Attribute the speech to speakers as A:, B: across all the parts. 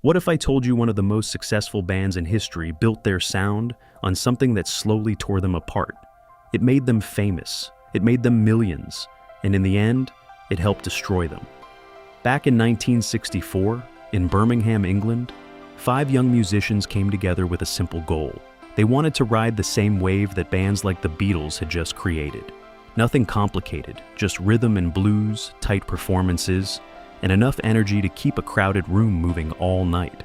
A: What if I told you one of the most successful bands in history built their sound on something that slowly tore them apart? It made them famous, it made them millions, and in the end, it helped destroy them. Back in 1964, in Birmingham, England, 5 young musicians came together with a simple goal. They wanted to ride the same wave that bands like the Beatles had just created. Nothing complicated, just rhythm and blues, tight performances, and enough energy to keep a crowded room moving all night.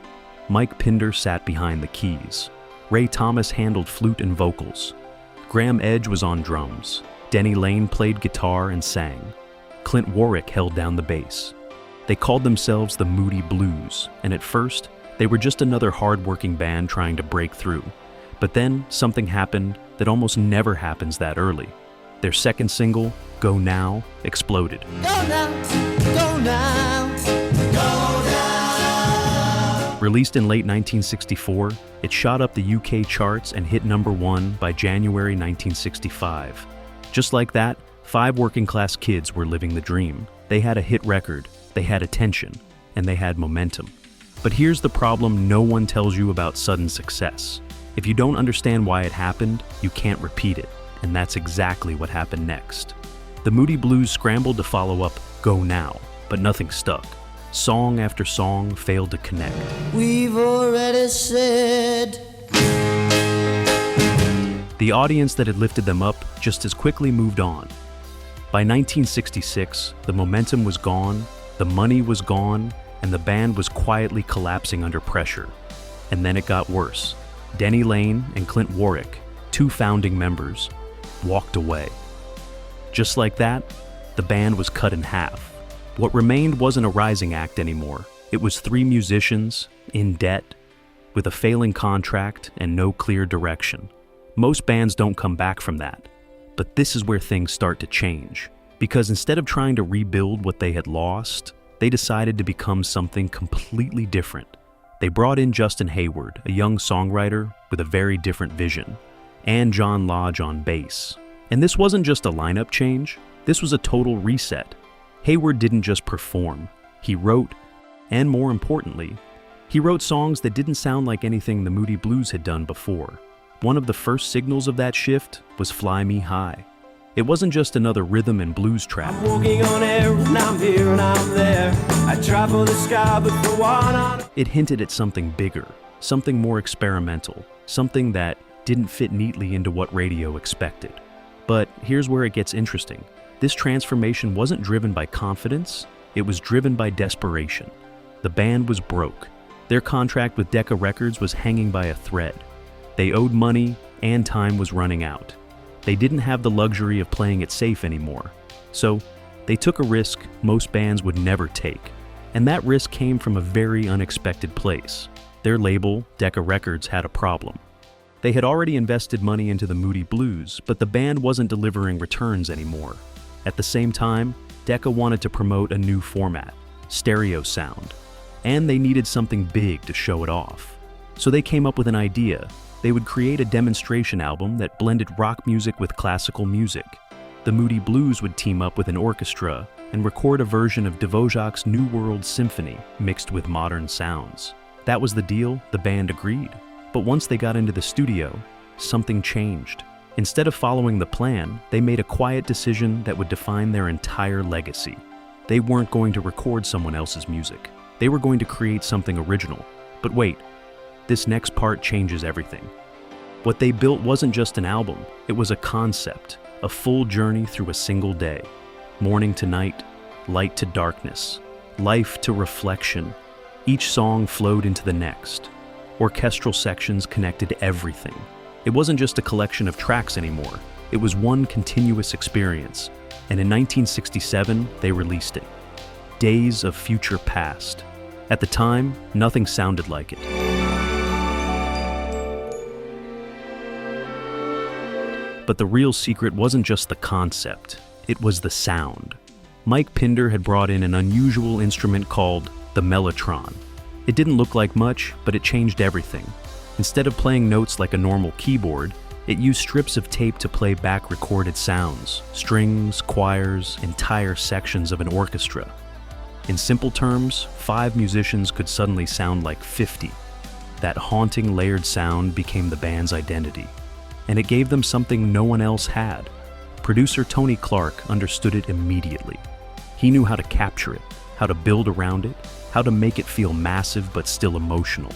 A: Mike Pinder sat behind the keys. Ray Thomas handled flute and vocals. Graham Edge was on drums. Denny Lane played guitar and sang. Clint Warwick held down the bass. They called themselves the Moody Blues, and at first, they were just another hard-working band trying to break through. But then, something happened that almost never happens that early. Their second single, Go Now, exploded.
B: Go now, go now, go now.
A: Released in late 1964, it shot up the UK charts and hit #1 by January 1965. Just like that, 5 working-class kids were living the dream. They had a hit record, they had attention, and they had momentum. But here's the problem no one tells you about sudden success. If you don't understand why it happened, you can't repeat it, and that's exactly what happened next. The Moody Blues scrambled to follow up Go Now, but nothing stuck. Song after song failed to connect.
B: We've already said.
A: The audience that had lifted them up just as quickly moved on. By 1966, the momentum was gone, the money was gone, and the band was quietly collapsing under pressure. And then it got worse. Denny Lane and Clint Warwick, 2 founding members, walked away. Just like that, the band was cut in half. What remained wasn't a rising act anymore. It was 3 musicians, in debt, with a failing contract and no clear direction. Most bands don't come back from that. But this is where things start to change. Because instead of trying to rebuild what they had lost, they decided to become something completely different. They brought in Justin Hayward, a young songwriter with a very different vision, and John Lodge on bass. And this wasn't just a lineup change, this was a total reset. Hayward didn't just perform, he wrote, and more importantly, he wrote songs that didn't sound like anything the Moody Blues had done before. One of the first signals of that shift was Fly Me High. It wasn't just another rhythm and blues track.
C: I'm walking on air and I'm here and I'm there. I travel the sky but for one on.
A: It hinted at something bigger, something more experimental, something that didn't fit neatly into what radio expected. But here's where it gets interesting. This transformation wasn't driven by confidence, it was driven by desperation. The band was broke. Their contract with Decca Records was hanging by a thread. They owed money and time was running out. They didn't have the luxury of playing it safe anymore. So they took a risk most bands would never take. And that risk came from a very unexpected place. Their label, Decca Records, had a problem. They had already invested money into the Moody Blues, but the band wasn't delivering returns anymore. At the same time, Decca wanted to promote a new format, stereo sound, and they needed something big to show it off. So they came up with an idea. They would create a demonstration album that blended rock music with classical music. The Moody Blues would team up with an orchestra and record a version of Dvořák's New World Symphony mixed with modern sounds. That was the deal, the band agreed. But once they got into the studio, something changed. Instead of following the plan, they made a quiet decision that would define their entire legacy. They weren't going to record someone else's music. They were going to create something original. But wait, this next part changes everything. What they built wasn't just an album, it was a concept, a full journey through a single day. Morning to night, light to darkness, life to reflection. Each song flowed into the next. Orchestral sections connected everything. It wasn't just a collection of tracks anymore. It was one continuous experience. And in 1967, they released it. Days of Future Past. At the time, nothing sounded like it. But the real secret wasn't just the concept, it was the sound. Mike Pinder had brought in an unusual instrument called the Mellotron. It didn't look like much, but it changed everything. Instead of playing notes like a normal keyboard, it used strips of tape to play back recorded sounds, strings, choirs, entire sections of an orchestra. In simple terms, 5 musicians could suddenly sound like 50. That haunting layered sound became the band's identity, and it gave them something no one else had. Producer Tony Clark understood it immediately. He knew how to capture it, how to build around it, how to make it feel massive but still emotional.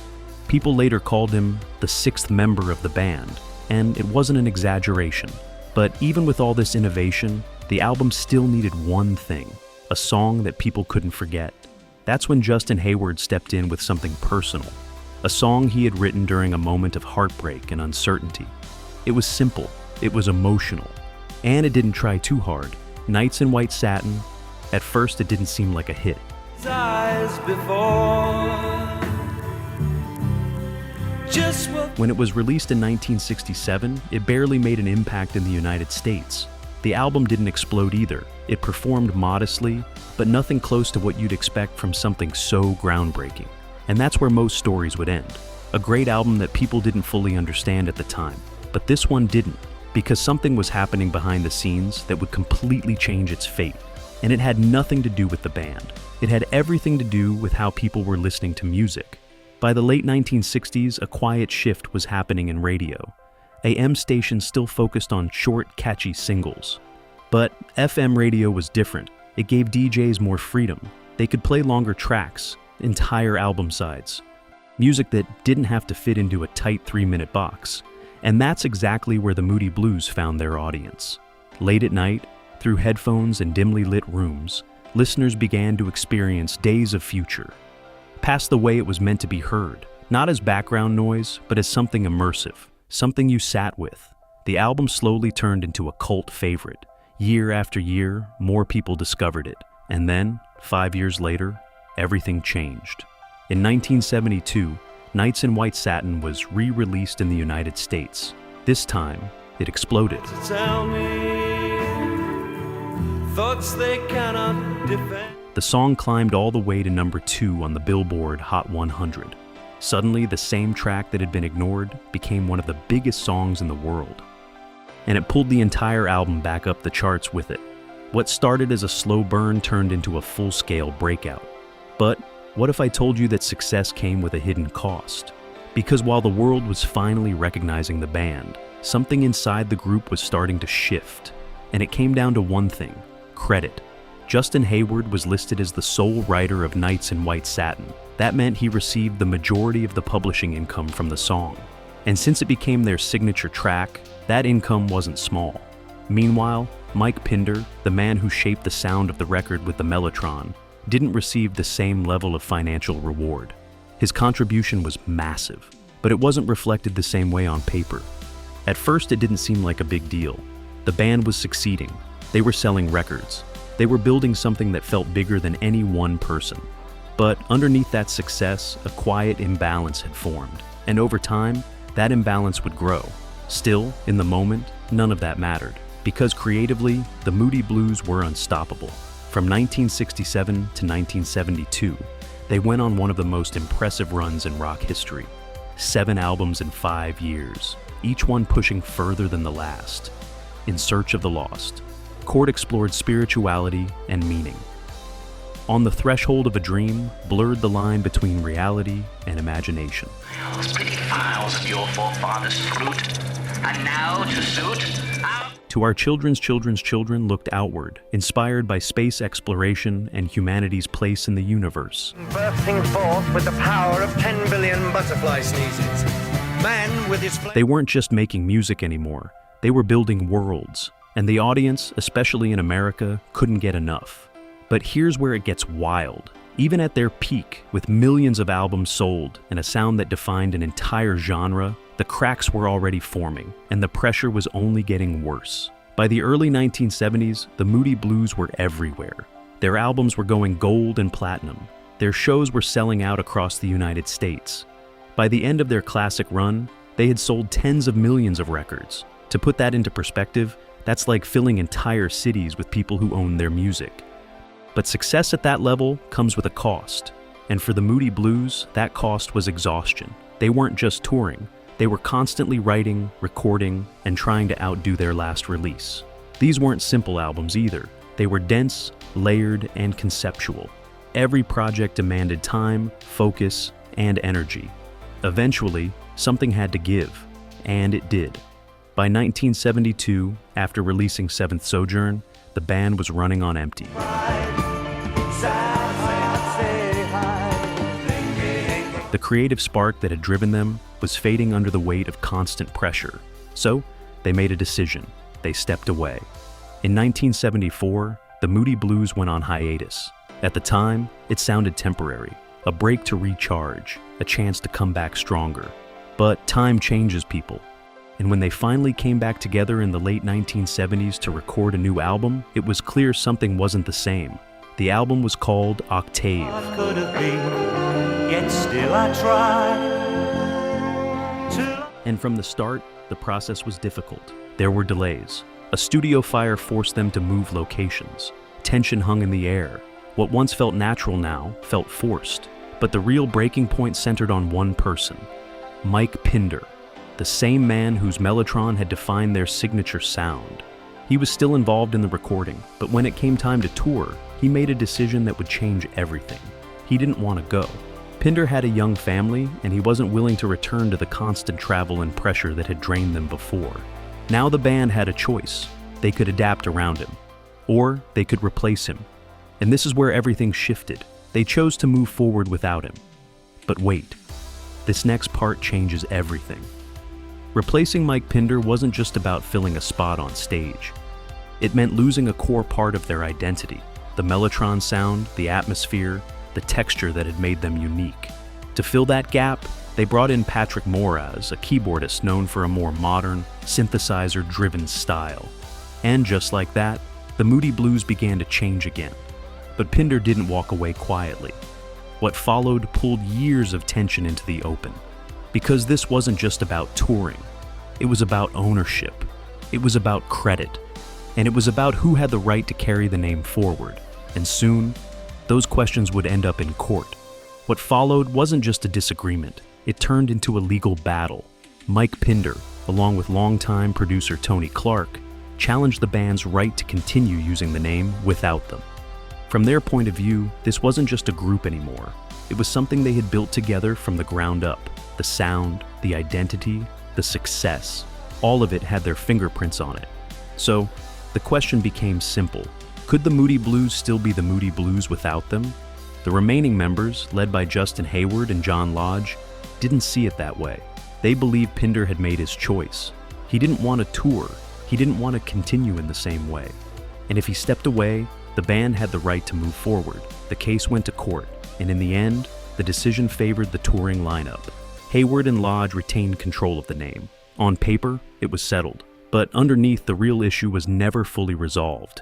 A: People later called him the 6th member of the band, and it wasn't an exaggeration. But even with all this innovation, the album still needed one thing, a song that people couldn't forget. That's when Justin Hayward stepped in with something personal, a song he had written during a moment of heartbreak and uncertainty. It was simple, it was emotional, and it didn't try too hard. Nights in White Satin, at first it didn't seem like a hit. When it was released in 1967, it barely made an impact in the United States. The album didn't explode either. It performed modestly, but nothing close to what you'd expect from something so groundbreaking. And that's where most stories would end. A great album that people didn't fully understand at the time. But this one didn't, because something was happening behind the scenes that would completely change its fate. And it had nothing to do with the band. It had everything to do with how people were listening to music. By the late 1960s, a quiet shift was happening in radio. AM stations still focused on short, catchy singles. But FM radio was different. It gave DJs more freedom. They could play longer tracks, entire album sides. Music that didn't have to fit into a tight 3-minute box. And that's exactly where the Moody Blues found their audience. Late at night, through headphones and dimly lit rooms, listeners began to experience days of future. Past the way it was meant to be heard, not as background noise, but as something immersive, something you sat with. The album slowly turned into a cult favorite. Year after year, more people discovered it. And then, 5 years later, everything changed. In 1972, Nights in White Satin was re-released in the United States. This time, it exploded.
C: Tell me thoughts they cannot defend.
A: The song climbed all the way to number 2 on the Billboard Hot 100. Suddenly, the same track that had been ignored became one of the biggest songs in the world. And it pulled the entire album back up the charts with it. What started as a slow burn turned into a full-scale breakout. But what if I told you that success came with a hidden cost? Because while the world was finally recognizing the band, something inside the group was starting to shift. And it came down to one thing: credit. Justin Hayward was listed as the sole writer of Nights in White Satin. That meant he received the majority of the publishing income from the song. And since it became their signature track, that income wasn't small. Meanwhile, Mike Pinder, the man who shaped the sound of the record with the Mellotron, didn't receive the same level of financial reward. His contribution was massive, but it wasn't reflected the same way on paper. At first, it didn't seem like a big deal. The band was succeeding. They were selling records. They were building something that felt bigger than any one person. But underneath that success, a quiet imbalance had formed. And over time, that imbalance would grow. Still, in the moment, none of that mattered. Because creatively, the Moody Blues were unstoppable. From 1967 to 1972, they went on one of the most impressive runs in rock history. 7 albums in 5 years, each one pushing further than the last. In Search of the Lost, Chord explored spirituality and meaning. On the Threshold of a Dream blurred the line between reality and imagination.
D: Those pretty files of your forefathers' fruit, and now to suit our...
A: To Our Children's Children's Children looked outward, inspired by space exploration and humanity's place in the universe.
E: Bursting forth with the power of 10 billion butterfly sneezes. Man with his...
A: They weren't just making music anymore. They were building worlds. And the audience, especially in America, couldn't get enough. But here's where it gets wild. Even at their peak, with millions of albums sold and a sound that defined an entire genre, the cracks were already forming, and the pressure was only getting worse. By the early 1970s, the Moody Blues were everywhere. Their albums were going gold and platinum. Their shows were selling out across the United States. By the end of their classic run, they had sold tens of millions of records. To put that into perspective, that's like filling entire cities with people who own their music. But success at that level comes with a cost. And for the Moody Blues, that cost was exhaustion. They weren't just touring. They were constantly writing, recording, and trying to outdo their last release. These weren't simple albums either. They were dense, layered, and conceptual. every project demanded time, focus, and energy. Eventually, something had to give, and it did. By 1972, after releasing Seventh Sojourn, the band was running on empty. The creative spark that had driven them was fading under the weight of constant pressure. So, they made a decision. They stepped away. In 1974, the Moody Blues went on hiatus. At the time, it sounded temporary, a break to recharge, a chance to come back stronger. But time changes people. And when they finally came back together in the late 1970s to record a new album, it was clear something wasn't the same. The album was called Octave.
C: Could have been, yet still I try to...
A: And from the start, the process was difficult. There were delays. A studio fire forced them to move locations. Tension hung in the air. What once felt natural now felt forced. But the real breaking point centered on one person, Mike Pinder, the same man whose Mellotron had defined their signature sound. He was still involved in the recording, but when it came time to tour, he made a decision that would change everything. He didn't want to go. Pinder had a young family, and he wasn't willing to return to the constant travel and pressure that had drained them before. Now the band had a choice. They could adapt around him, or they could replace him. And this is where everything shifted. They chose to move forward without him. But wait, this next part changes everything. Replacing Mike Pinder wasn't just about filling a spot on stage. It meant losing a core part of their identity, the Mellotron sound, the atmosphere, the texture that had made them unique. To fill that gap, they brought in Patrick Moraz, a keyboardist known for a more modern, synthesizer-driven style. And just like that, the Moody Blues began to change again. But Pinder didn't walk away quietly. What followed pulled years of tension into the open. Because this wasn't just about touring. It was about ownership. It was about credit. And it was about who had the right to carry the name forward. And soon, those questions would end up in court. What followed wasn't just a disagreement. It turned into a legal battle. Mike Pinder, along with longtime producer Tony Clark, challenged the band's right to continue using the name without them. From their point of view, this wasn't just a group anymore. It was something they had built together from the ground up. The sound, the identity, the success, all of it had their fingerprints on it. So, the question became simple. Could the Moody Blues still be the Moody Blues without them? The remaining members, led by Justin Hayward and John Lodge, didn't see it that way. They believed Pinder had made his choice. He didn't want to tour. He didn't want to continue in the same way. And if he stepped away, the band had the right to move forward. The case went to court, and in the end, the decision favored the touring lineup. Hayward and Lodge retained control of the name. On paper, it was settled, but underneath, the real issue was never fully resolved.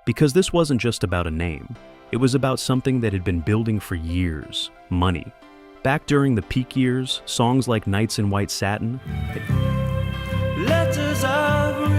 A: Because this wasn't just about a name. It was about something that had been building for years: money. Back during the peak years, songs like Nights in White Satin
C: Letters I've written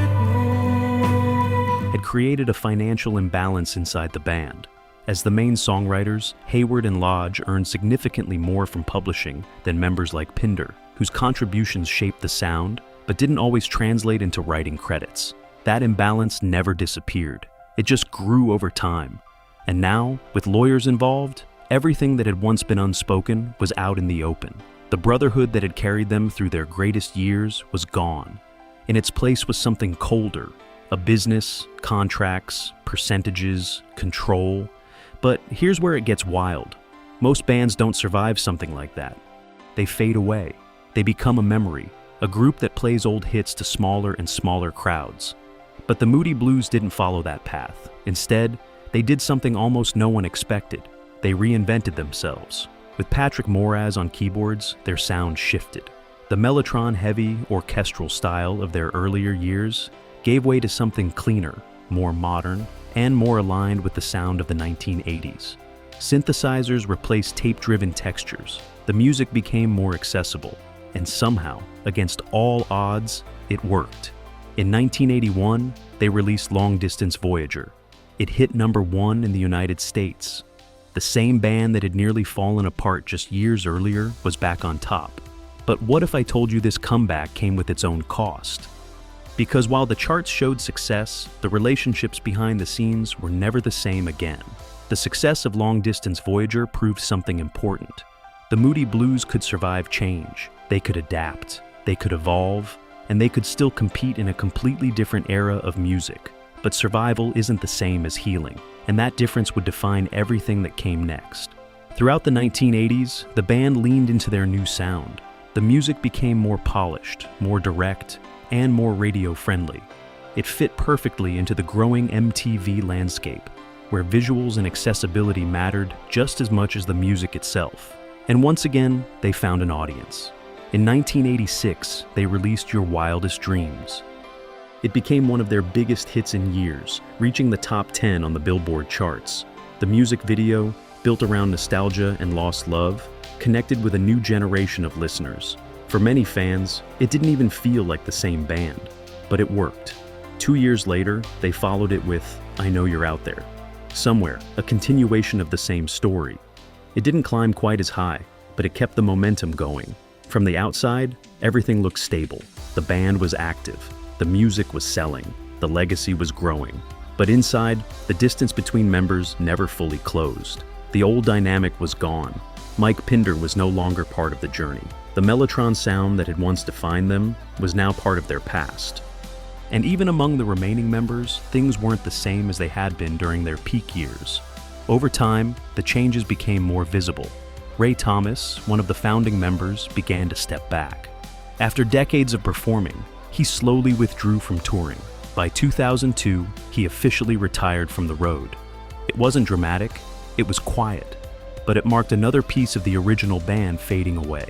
A: had created a financial imbalance inside the band. As the main songwriters, Hayward and Lodge earned significantly more from publishing than members like Pinder, whose contributions shaped the sound, but didn't always translate into writing credits. That imbalance never disappeared. It just grew over time. And now, with lawyers involved, everything that had once been unspoken was out in the open. The brotherhood that had carried them through their greatest years was gone. In its place was something colder: a business, contracts, percentages, control. But here's where it gets wild. Most bands don't survive something like that. They fade away. They become a memory, a group that plays old hits to smaller and smaller crowds. But the Moody Blues didn't follow that path. Instead, they did something almost no one expected. They reinvented themselves. With Patrick Moraz on keyboards, their sound shifted. The Mellotron-heavy, orchestral style of their earlier years gave way to something cleaner, more modern, and more aligned with the sound of the 1980s. Synthesizers replaced tape-driven textures. The music became more accessible. And somehow, against all odds, it worked. In 1981, they released Long Distance Voyager. It hit #1 in the United States. The same band that had nearly fallen apart just years earlier was back on top. But what if I told you this comeback came with its own cost? Because while the charts showed success, the relationships behind the scenes were never the same again. The success of Long Distance Voyager proved something important. The Moody Blues could survive change, they could adapt, they could evolve, and they could still compete in a completely different era of music. But survival isn't the same as healing, and that difference would define everything that came next. Throughout the 1980s, the band leaned into their new sound. The music became more polished, more direct, and more radio-friendly. It fit perfectly into the growing MTV landscape, where visuals and accessibility mattered just as much as the music itself. And once again, they found an audience. In 1986, they released Your Wildest Dreams. It became one of their biggest hits in years, reaching the top 10 on the Billboard charts. The music video, built around nostalgia and lost love, connected with a new generation of listeners. For many fans, it didn't even feel like the same band, but it worked. 2 years later, they followed it with I Know You're Out There. Somewhere, a continuation of the same story. It didn't climb quite as high, but it kept the momentum going. From the outside, everything looked stable. The band was active, the music was selling, the legacy was growing. But inside, the distance between members never fully closed. The old dynamic was gone. Mike Pinder was no longer part of the journey. The Mellotron sound that had once defined them was now part of their past. And even among the remaining members, things weren't the same as they had been during their peak years. Over time, the changes became more visible. Ray Thomas, one of the founding members, began to step back. After decades of performing, he slowly withdrew from touring. By 2002, he officially retired from the road. It wasn't dramatic, it was quiet, but it marked another piece of the original band fading away.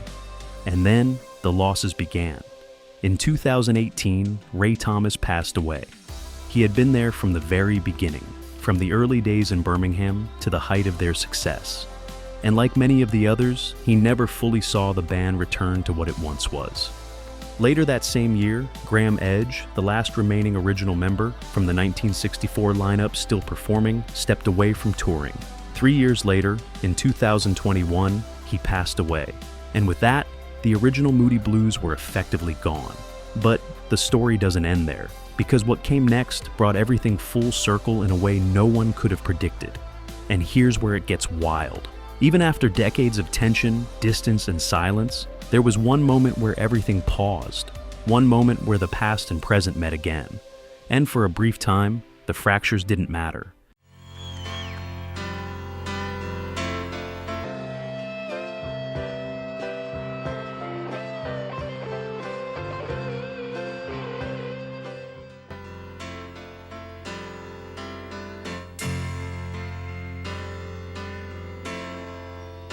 A: And then, the losses began. In 2018, Ray Thomas passed away. He had been there from the very beginning, from the early days in Birmingham to the height of their success. And like many of the others, he never fully saw the band return to what it once was. Later that same year, Graham Edge, the last remaining original member from the 1964 lineup still performing, stepped away from touring. 3 years later, in 2021, he passed away. And with that, the original Moody Blues were effectively gone. But the story doesn't end there, because what came next brought everything full circle in a way no one could have predicted. And here's where it gets wild. Even after decades of tension, distance, and silence, there was one moment where everything paused. One moment where the past and present met again. And for a brief time, the fractures didn't matter.